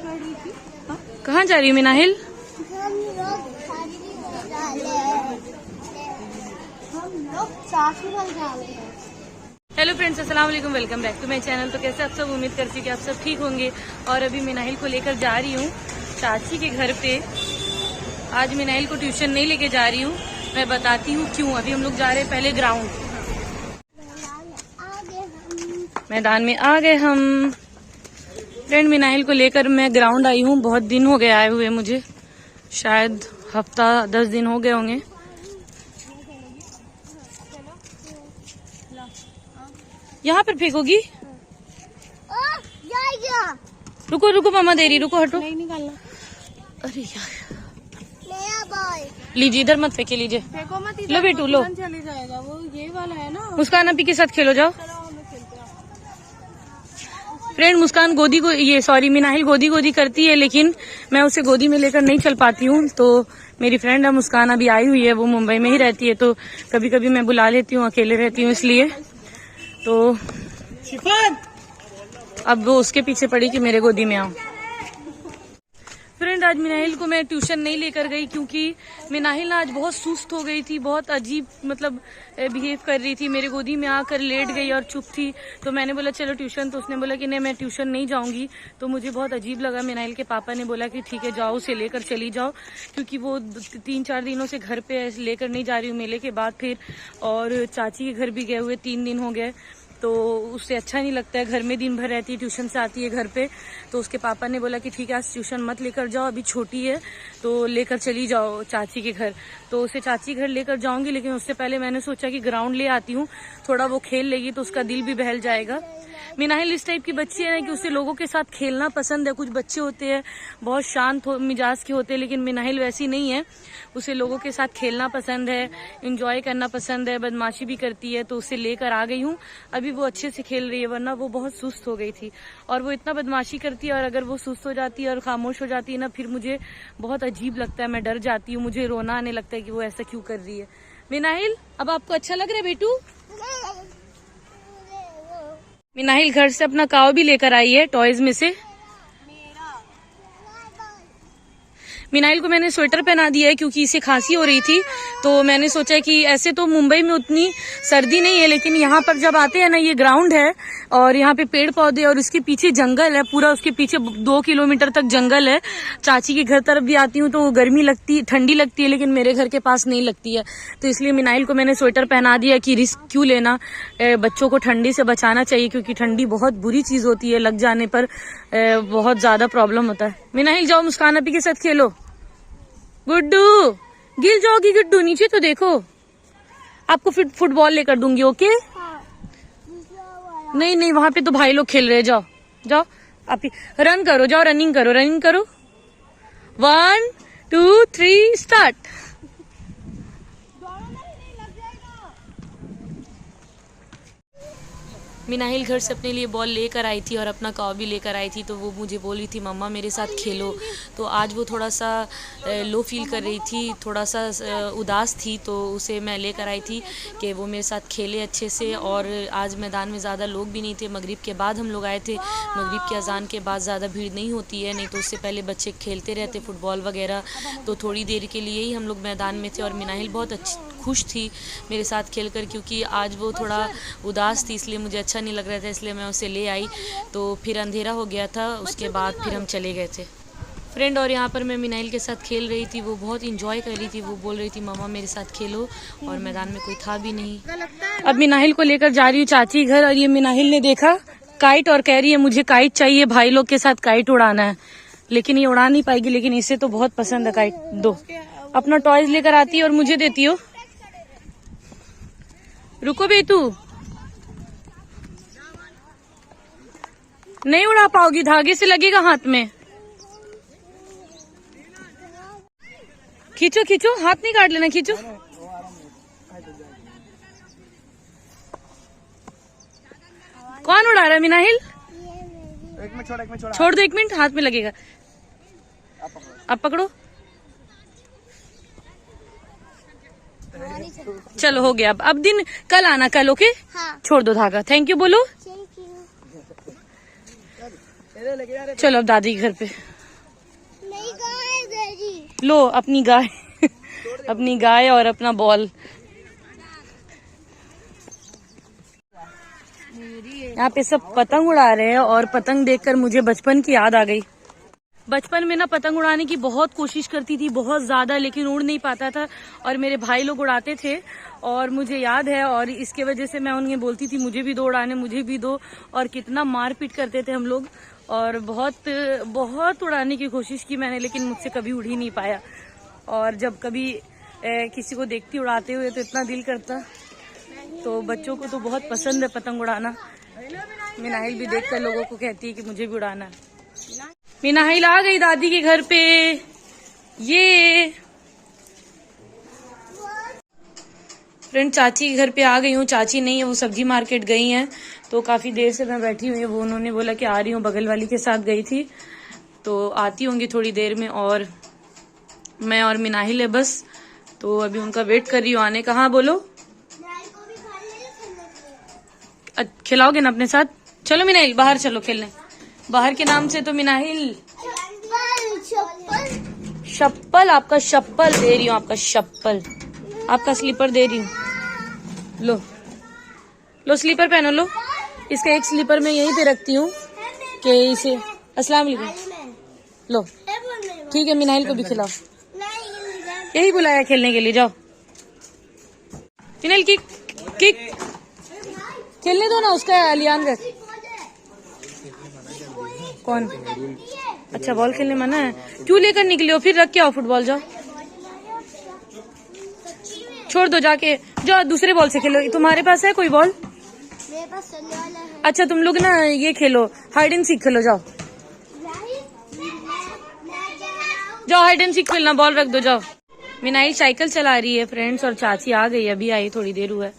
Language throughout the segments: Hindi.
कहाँ जा रही है मिनाहिल? हेलो फ्रेंड्स, अस्सलाम वालेकुम, welcome back to my channel. तो कैसे आप सब? उम्मीद करती हूँ कि आप सब ठीक होंगे। और अभी मिनाहिल को लेकर जा रही हूँ चाची के घर पे। आज मिनाहिल को ट्यूशन नहीं लेके जा रही हूँ, मैं बताती हूँ क्यों। अभी हम लोग जा रहे हैं पहले ग्राउंड, मैदान में आ गए हम। फ्रेंड, मिनाहिल को लेकर मैं ग्राउंड आई हूँ। बहुत दिन हो गए आए हुए मुझे, शायद हफ्ता 10 दिन हो गए होंगे। यहाँ पर फेंकोगी? रुको रुको, मामा दे रही, रुको, हटो। नहीं निकालना। अरे यार, लीजिए, इधर मत फेंके, लीजिए। फेंको मत, लो बेटू, लो। चले जाएगा वो, ये वाला है ना। मुस्कान अपी के साथ खेलो, जाओ। फ्रेंड, मुस्कान गोदी को मिनाहिल गोदी गोदी करती है, लेकिन मैं उसे गोदी में लेकर नहीं चल पाती हूँ। तो मेरी फ्रेंड है मुस्कान, अभी आई हुई है, वो मुंबई में ही रहती है, तो कभी कभी मैं बुला लेती हूँ, अकेले रहती हूँ इसलिए। तो अब वो उसके पीछे पड़ी कि मेरे गोदी में आओ। फ्रेंड, आज मिनाहिल को मैं ट्यूशन नहीं लेकर गई क्योंकि मिनाहिल आज बहुत सुस्त हो गई थी, बहुत अजीब बिहेव कर रही थी। मेरे गोदी में आकर लेट गई और चुप थी। तो मैंने बोला चलो ट्यूशन, तो उसने बोला कि नहीं, मैं ट्यूशन नहीं जाऊंगी। तो मुझे बहुत अजीब लगा। मिनाहिल के पापा ने बोला कि ठीक है जाओ, उसे लेकर चली जाओ, क्योंकि वो 3-4 दिनों से घर पे लेकर नहीं जा रही हूँ मेले के बाद फिर। और चाची के घर भी गए हुए 3 दिन हो गए, तो उससे अच्छा नहीं लगता है, घर में दिन भर रहती है, ट्यूशन से आती है घर पे। तो उसके पापा ने बोला कि ठीक है आज ट्यूशन मत लेकर जाओ, अभी छोटी है तो लेकर चली जाओ चाची के घर। तो उसे चाची घर लेकर जाऊंगी, लेकिन उससे पहले मैंने सोचा कि ग्राउंड ले आती हूँ, थोड़ा वो खेल लेगी तो उसका दिल भी बहल जाएगा। मिनाहिल इस टाइप की बच्ची है ना कि उसे लोगों के साथ खेलना पसंद है। कुछ बच्चे होते हैं बहुत शांत मिजाज के होते हैं, लेकिन मिनाहिल वैसी नहीं है। उसे लोगों के साथ खेलना पसंद है, एंजॉय करना पसंद है, बदमाशी भी करती है। तो उसे लेकर आ गई हूँ। अभी वो अच्छे से खेल रही है, वरना वो बहुत सुस्त हो गई थी। और वो इतना बदमाशी करती है, और अगर वो सुस्त हो जाती है और खामोश हो जाती है ना, फिर मुझे बहुत अजीब लगता है, मैं डर जाती हूँ, मुझे रोना आने लगता है कि वो ऐसा क्यों कर रही है। मिनाहिल, अब आपको अच्छा लग रहा है बेटू? मिनाहिल घर से अपना काव भी लेकर आई है टॉयज में से। मिनाहिल को मैंने स्वेटर पहना दिया है क्योंकि इसे खांसी हो रही थी। तो मैंने सोचा कि ऐसे तो मुंबई में उतनी सर्दी नहीं है, लेकिन यहाँ पर जब आते हैं ना, ये ग्राउंड है और यहाँ पे पेड़ पौधे और उसके पीछे जंगल है पूरा, उसके पीछे 2 किलोमीटर तक जंगल है। चाची के घर तरफ भी आती हूँ तो गर्मी लगती, ठंडी लगती है, लेकिन मेरे घर के पास नहीं लगती है। तो इसलिए मिनाहिल को मैंने स्वेटर पहना दिया कि रिस्क क्यों लेना, बच्चों को ठंडी से बचाना चाहिए, क्योंकि ठंडी बहुत बुरी चीज होती है, लग जाने पर बहुत ज्यादा प्रॉब्लम होता है। मिनाहिल जाओ, मुस्कान अपी के साथ खेलो। गुड्डू, गिर जाओगी गुड्डू, नीचे तो देखो। आपको फिर फुटबॉल लेकर दूंगी, ओके? नहीं नहीं, वहां पे तो भाई लोग खेल रहे हैं, जाओ जाओ। आप रन करो, जाओ रनिंग करो, रनिंग करो। 1 2 3 स्टार्ट। मिनाहिल घर से अपने लिए बॉल लेकर आई थी और अपना काव भी लेकर आई थी। तो वो मुझे बोली थी मम्मा मेरे साथ खेलो। तो आज वो थोड़ा सा लो फील कर रही थी, थोड़ा सा उदास थी, तो उसे मैं लेकर आई थी कि वो मेरे साथ खेले अच्छे से। और आज मैदान में ज़्यादा लोग भी नहीं थे, मगरिब के बाद हम लोग आए थे। मगरिब की अजान के बाद ज़्यादा भीड़ नहीं होती है, नहीं तो उससे पहले बच्चे खेलते रहते फुटबॉल वगैरह। तो थोड़ी देर के लिए ही हम लोग मैदान में थे और मिनाहिल बहुत खुश थी मेरे साथ खेलकर, क्योंकि आज वो थोड़ा उदास थी, इसलिए मुझे अच्छा नहीं लग रहा था, इसलिए मैं उसे ले आई। तो फिर अंधेरा हो गया था, उसके बाद फिर हम चले गए थे फ्रेंड। और यहाँ पर मैं मिनाहिल के साथ खेल रही थी, वो बहुत इंजॉय कर रही थी। वो बोल रही थी मम्मा मेरे साथ खेलो, और मैदान में कोई था भी नहीं। अब मिनाहिल को लेकर जा रही हूँ चाची घर, और ये मिनाहिल ने देखा काइट और कह रही है मुझे काइट चाहिए, भाई लोग के साथ काइट उड़ाना है। लेकिन ये उड़ा नहीं पाएगी, लेकिन इसे तो बहुत पसंद है काइट। दो अपना टॉयज लेकर आती है और मुझे देती हो। रुको बेटू, नहीं उड़ा पाओगी, धागे से लगेगा हाथ में। खींचो खींचो, हाथ नहीं काट लेना, खींचो। कौन उड़ा रहा है मिनाहिल? छोड़ दो, 1 मिनट, हाथ में लगेगा। अब पकड़ो। चलो हो गया। अब दिन कल आना, कल ओके? हाँ। छोड़ दो धागा। थैंक यू बोलो। चलो अब दादी के घर पे। लो अपनी गाय अपनी गाय और अपना बॉल। यहाँ पे सब पतंग उड़ा रहे हैं और पतंग देखकर मुझे बचपन की याद आ गई। बचपन में ना पतंग उड़ाने की बहुत कोशिश करती थी, बहुत ज्यादा, लेकिन उड़ नहीं पाता था और मेरे भाई लोग उड़ाते थे और मुझे याद है, और इसके वजह से मैं उन्हें बोलती थी मुझे भी दो उड़ाने, मुझे भी दो, और कितना मारपीट करते थे हम लोग। और बहुत बहुत उड़ाने की कोशिश की मैंने, लेकिन मुझसे कभी उड़ ही नहीं पाया। और जब कभी किसी को देखती उड़ाते हुए तो इतना दिल करता। तो बच्चों को तो बहुत पसंद है पतंग उड़ाना। मिनाहिल भी देखकर लोगों को कहती है कि मुझे भी उड़ाना है। मिनाहिल आ गई दादी के घर पे। ये फ्रेंड चाची के घर पे आ गई हूँ। चाची नहीं है, वो सब्जी मार्केट गई हैं, तो काफी देर से मैं बैठी हुई हूँ। वो उन्होंने बोला कि आ रही हूँ, बगल वाली के साथ गई थी, तो आती होंगी थोड़ी देर में। और मैं और मिनाहिल है बस, तो अभी उनका वेट कर रही हूँ आने का। हाँ बोलो, खिलाओगे ना अपने साथ? चलो मिनाहिल बाहर चलो खेलने। बाहर के नाम से तो मिनाहिल शप्पल, आपका शप्पल दे रही हूँ, आपका शप्पल, आपका स्लीपर दे रही हूँ। लो लो स्लीपर पहनो लो। इसका एक स्लीपर मैं यहीं पे रखती हूँ कि इसे। अस्सलाम वालेकुम। लो ठीक है, मिनाहिल को भी खिलाओ। यही बुलाया खेलने के लिए, जाओ। मिनाहिल किक खेलने दो ना, उसका अलियान रख। कौन? अच्छा बॉल खेलने मना है, क्यों लेकर निकले हो? फिर रख के आओ फुटबॉल, जाओ। छोड़ दो, जाके जाओ दूसरे बॉल से खेलो। तुम्हारे पास है कोई बॉल? मेरे पास चलने वाला है। अच्छा तुम लोग ना ये खेलो, हाइड एंड सीक खेलो, जाओ जाओ हाइड एंड सीक खेलना। बॉल रख दो, जाओ। मिनाहिल साइकिल चला रही है फ्रेंड्स, और चाची आ गई, अभी आई, थोड़ी देर हुआ है।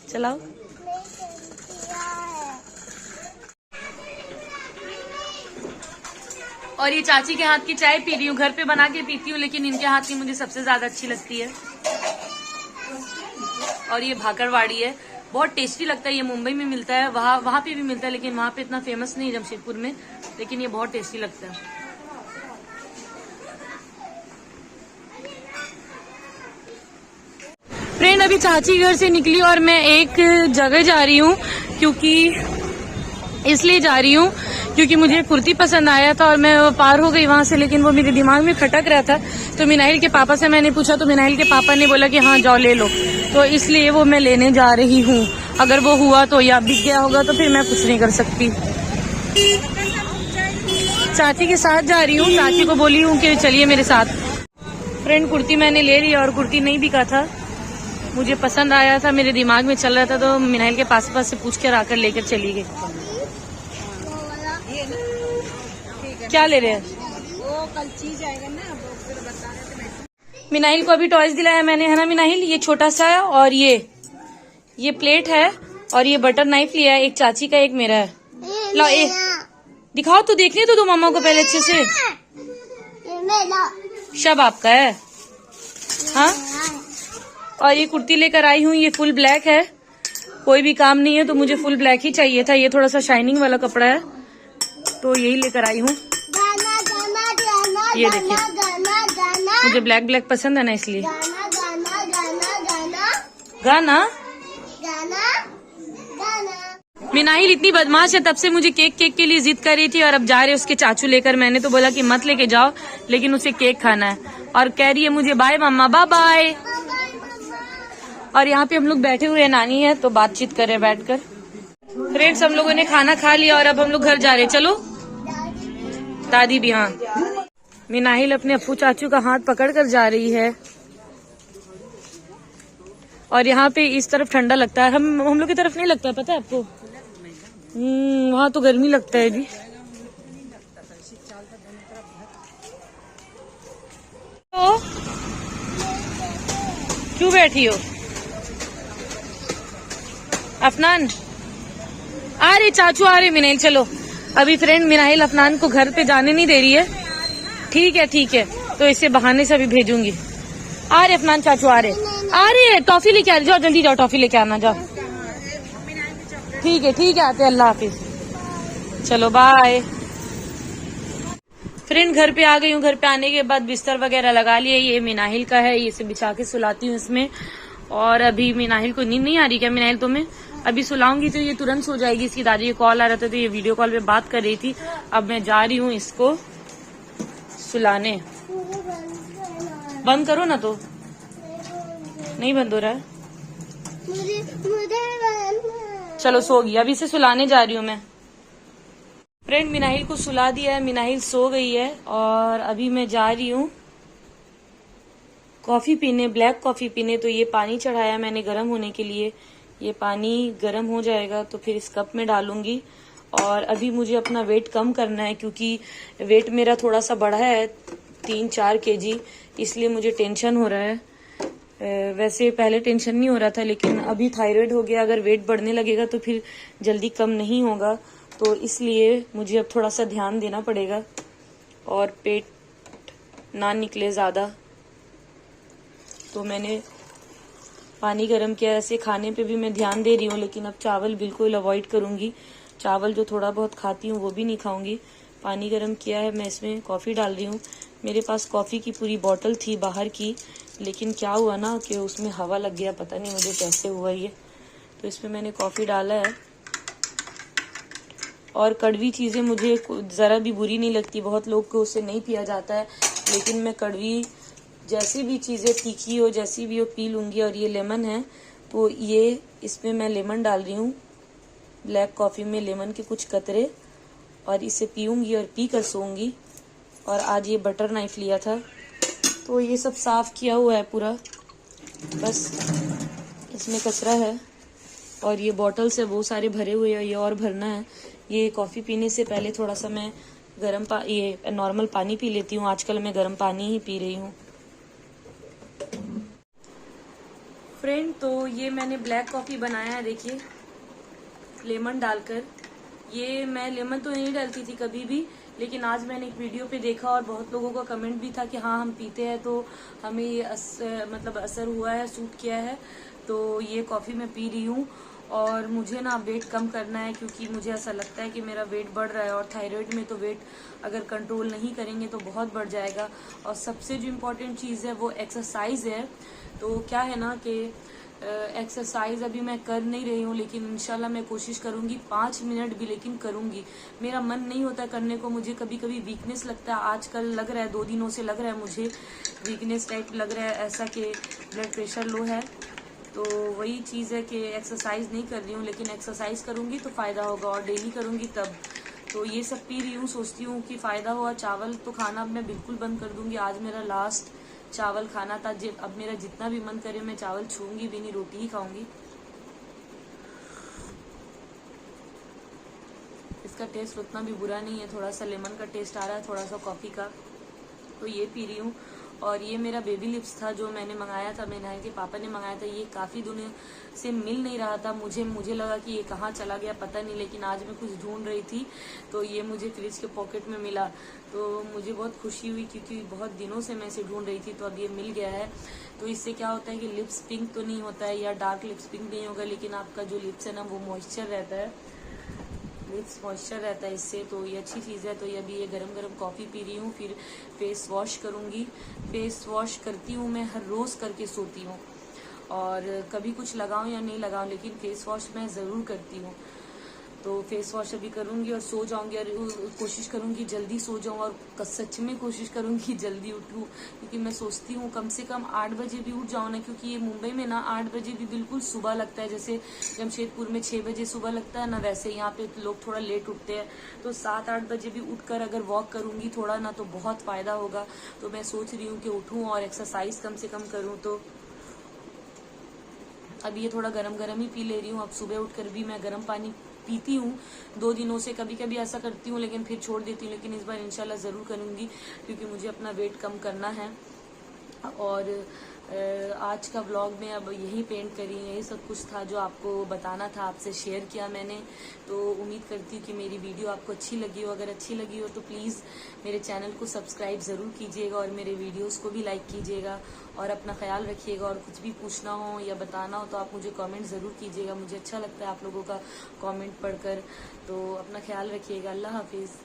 चलाओ। और ये चाची के हाथ की चाय पी रही हूँ। घर पे बना के पीती हूँ, लेकिन इनके हाथ की मुझे सबसे ज्यादा अच्छी लगती है। और ये भाकरवाड़ी है, बहुत टेस्टी लगता है। ये मुंबई में मिलता है, वहाँ पे भी मिलता है, लेकिन वहाँ पे इतना फेमस नहीं है जमशेदपुर में, लेकिन ये बहुत टेस्टी लगता है। फ्रेंड अभी चाची घर से निकली और मैं एक जगह जा रही हूँ, इसलिए जा रही हूँ क्योंकि मुझे कुर्ती पसंद आया था और मैं पार हो गई वहां से, लेकिन वो मेरे दिमाग में खटक रहा था। तो मिनाहिल के पापा से मैंने पूछा, तो मिनाहिल के पापा ने बोला कि हाँ जाओ ले लो, तो इसलिए वो मैं लेने जा रही हूँ। अगर वो हुआ तो या बिक गया होगा तो फिर मैं कुछ नहीं कर सकती। चाची के साथ जा रही हूँ, चाची को बोली हूँ कि चलिए मेरे साथ। फ्रेंड कुर्ती मैंने ले ली और कुर्ती नहीं बिका था, मुझे पसंद आया था, मेरे दिमाग में चल रहा था, तो मिनाहिल के पास से पूछ कर आकर लेकर चली गई। क्या ले रहे हैं? वो कल चीज आएगा ना, मिनाहिल को अभी टॉयज दिलाया मैंने, है ना मिनाहिल? ये छोटा सा है, और ये प्लेट है, और ये बटर नाइफ लिया है, एक चाची का एक मेरा है। ला ए दिखाओ तो, देखने तो दो मम्मा को पहले अच्छे से। सब आपका है? हाँ। और ये कुर्ती लेकर आई हूँ, ये फुल ब्लैक है, कोई भी काम नहीं है तो मुझे फुल ब्लैक ही चाहिए था। ये थोड़ा सा शाइनिंग वाला कपड़ा है, तो यही लेकर आई हूँ। ये देखिए, मुझे ब्लैक पसंद है ना, इसलिए। गाना मिनाहिल इतनी बदमाश है, तब से मुझे केक के लिए जिद कर रही थी, और अब जा रहे उसके चाचू लेकर। मैंने तो बोला कि मत लेके जाओ, लेकिन उसे केक खाना है, और कह रही है मुझे बाय मम्मा, बाय बाय। और यहाँ पे हम लोग बैठे हुए हैं, नानी है तो बातचीत कर रहे बैठकर। फ्रेंड्स हम लोगों ने खाना खा लिया और अब हम लोग घर जा रहे हैं। चलो दादी भी। हाँ, मिनाहिल अपने अप्पू चाचू का हाथ पकड़ कर जा रही है, और यहाँ पे इस तरफ ठंडा लगता है, हम लोग की तरफ नहीं लगता है, पता है आपको? वहाँ तो गर्मी लगता है जी। तो क्यों बैठी हो? अफनान आ रहे, चाचू आ रहे मिनाहिल। चलो अभी फ्रेंड मिनाहिल अफनान को घर पे जाने नहीं दे रही है। ठीक है, तो इसे बहाने से अभी भेजूंगी। आ रहे अफनान चाचू, आ रहे टॉफी लेके आ रहे, जाओ जल्दी जाओ, टॉफी लेके आना, जाओ। ठीक है आते, अल्लाह हाफिज। चलो बाय। फ्रेंड घर पे आ गई हूँ। घर पे आने के बाद बिस्तर वगैरह लगा लिया। ये मिनाहिल का है, इसे बिछा के सुलाती हूँ इसमें। और अभी मिनाहिल को नींद नहीं आ रही क्या मिनाहिल तुम्हें? अभी सुलाऊंगी तो ये तुरंत सो जाएगी। इसकी दादी का कॉल आ रहा था तो ये वीडियो कॉल पे बात कर रही थी। अब मैं जा रही हूँ इसको सुलाने। बंद करो ना, तो नहीं बंद हो रहा है। चलो सो गई, अभी इसे सुलाने जा रही हूँ मैं। फ्रेंड मिनाहिल को सुला दिया है, मिनाहिल सो गई है। और अभी मैं जा रही हूँ कॉफी पीने, ब्लैक कॉफी पीने। तो ये पानी चढ़ाया मैंने गर्म होने के लिए। ये पानी गर्म हो जाएगा तो फिर इस कप में डालूंगी। और अभी मुझे अपना वेट कम करना है क्योंकि वेट मेरा थोड़ा सा बढ़ा है 3-4 kg, इसलिए मुझे टेंशन हो रहा है। वैसे पहले टेंशन नहीं हो रहा था, लेकिन अभी थायराइड हो गया। अगर वेट बढ़ने लगेगा तो फिर जल्दी कम नहीं होगा, तो इसलिए मुझे अब थोड़ा सा ध्यान देना पड़ेगा और पेट ना निकले ज़्यादा। तो मैंने पानी गर्म किया। ऐसे खाने पे भी मैं ध्यान दे रही हूँ, लेकिन अब चावल बिल्कुल अवॉइड करूंगी। चावल जो थोड़ा बहुत खाती हूँ वो भी नहीं खाऊंगी। पानी गर्म किया है, मैं इसमें कॉफ़ी डाल रही हूँ। मेरे पास कॉफ़ी की पूरी बॉटल थी बाहर की, लेकिन क्या हुआ ना कि उसमें हवा लग गया, पता नहीं मुझे कैसे हुआ ये। तो इसमें मैंने कॉफ़ी डाला है। और कड़वी चीज़ें मुझे ज़रा भी बुरी नहीं लगती। बहुत लोग को उससे नहीं पिया जाता है, लेकिन मैं कड़वी जैसी भी चीज़ें, तीखी हो जैसी भी हो, पी लूँगी। और ये लेमन है तो ये इसमें मैं लेमन डाल रही हूँ, ब्लैक कॉफ़ी में लेमन के कुछ कतरे, और इसे पीऊँगी और पी कर सोऊंगी। और आज ये बटर नाइफ लिया था तो ये सब साफ़ किया हुआ है पूरा, बस इसमें कचरा है। और ये बॉटल से वो सारे भरे हुए हैं, ये और भरना है। ये कॉफ़ी पीने से पहले थोड़ा सा मैं ये नॉर्मल पानी पी लेती हूँ। आजकल मैं गर्म पानी ही पी रही हूँ। फ्रेंड तो ये मैंने ब्लैक कॉफ़ी बनाया है, देखिए लेमन डालकर। ये मैं लेमन तो नहीं डालती थी कभी भी, लेकिन आज मैंने एक वीडियो पे देखा और बहुत लोगों का कमेंट भी था कि हाँ हम पीते हैं तो हमें ये मतलब असर हुआ है, सूट किया है। तो ये कॉफ़ी मैं पी रही हूँ। और मुझे ना वेट कम करना है क्योंकि मुझे ऐसा लगता है कि मेरा वेट बढ़ रहा है। और थायराइड में तो वेट अगर कंट्रोल नहीं करेंगे तो बहुत बढ़ जाएगा। और सबसे जो इम्पोर्टेंट चीज़ है वो एक्सरसाइज है। तो क्या है ना कि एक्सरसाइज अभी मैं कर नहीं रही हूँ, लेकिन इंशाल्लाह मैं कोशिश करूंगी 5 मिनट भी, लेकिन करूंगी। मेरा मन नहीं होता करने को, मुझे कभी कभी वीकनेस लगता है। आजकल लग रहा है, 2 दिनों से लग रहा है मुझे वीकनेस टाइप लग रहा है, ऐसा कि ब्लड प्रेशर लो है। तो वही चीज़ है कि एक्सरसाइज नहीं कर रही हूँ, लेकिन एक्सरसाइज करूंगी तो फ़ायदा होगा, और डेली करूंगी तब। तो ये सब पी रही हूँ, सोचती हूँ कि फ़ायदा हुआ। चावल तो खाना अब मैं बिल्कुल बंद कर दूंगी। आज मेरा लास्ट चावल खाना था। अब मेरा जितना भी मन करे मैं चावल छूंगी भी नहीं, रोटी ही खाऊंगी। इसका टेस्ट उतना भी बुरा नहीं है, थोड़ा सा लेमन का टेस्ट आ रहा है, थोड़ा सा कॉफ़ी का। तो ये पी रही हूँ। और ये मेरा बेबी लिप्स था जो मैंने मंगाया था, मिनाहिल के पापा ने मंगाया था। ये काफ़ी दिनों से मिल नहीं रहा था मुझे लगा कि ये कहाँ चला गया पता नहीं, लेकिन आज मैं कुछ ढूंढ रही थी तो ये मुझे फ्रिज के पॉकेट में मिला। तो मुझे बहुत खुशी हुई क्योंकि बहुत दिनों से मैं इसे ढूंढ रही थी, तो अब ये मिल गया है। तो इससे क्या होता है कि लिप्स पिंक तो नहीं होता है या डार्क लिप्स पिंक नहीं होगा, लेकिन आपका जो लिप्स है ना वो मॉइस्चर रहता है, लिप्स मॉइस्चर रहता है इससे। तो ये अच्छी चीज़ है। तो ये अभी ये गरम गरम कॉफ़ी पी रही हूँ, फिर फेस वॉश करूँगी। फेस वॉश करती हूँ मैं, हर रोज़ करके सोती हूँ। और कभी कुछ लगाऊँ या नहीं लगाऊँ, लेकिन फेस वॉश मैं ज़रूर करती हूँ। तो फेस वॉश अभी करूँगी और सो जाऊँगी। और कोशिश करूँगी जल्दी सो जाऊँ, और सच में कोशिश करूँगी जल्दी उठूँ, क्योंकि मैं सोचती हूँ कम से कम 8 बजे भी उठ जाऊँ ना, क्योंकि ये मुंबई में ना 8 बजे भी बिल्कुल सुबह लगता है। जैसे जमशेदपुर में 6 बजे सुबह लगता है ना, वैसे यहाँ पे लोग थोड़ा लेट उठते हैं। तो 7-8 बजे भी उठकर अगर वॉक करूँगी थोड़ा ना, तो बहुत फ़ायदा होगा। तो मैं सोच रही हूँ कि उठूँ और एक्सरसाइज कम से कम करूँ। तो अभी ये थोड़ा गरम गरम ही पी ले रही हूँ। अब सुबह उठकर भी मैं गर्म पानी पीती हूँ 2 दिनों से। कभी कभी ऐसा करती हूँ लेकिन फिर छोड़ देती हूँ, लेकिन इस बार इंशाल्लाह ज़रूर करूँगी क्योंकि मुझे अपना वेट कम करना है। और आज का व्लॉग में अब यही पेंट करी, यही सब कुछ था जो आपको बताना था, आपसे शेयर किया मैंने। तो उम्मीद करती हूँ कि मेरी वीडियो आपको अच्छी लगी हो। अगर अच्छी लगी हो तो प्लीज़ मेरे चैनल को सब्सक्राइब ज़रूर कीजिएगा और मेरे वीडियोस को भी लाइक कीजिएगा। और अपना ख्याल रखिएगा। और कुछ भी पूछना हो या बताना हो तो आप मुझे कमेंट ज़रूर कीजिएगा। मुझे अच्छा लगता है आप लोगों का कमेंट पढ़कर। तो अपना ख्याल रखिएगा। अल्लाह हाफिज़।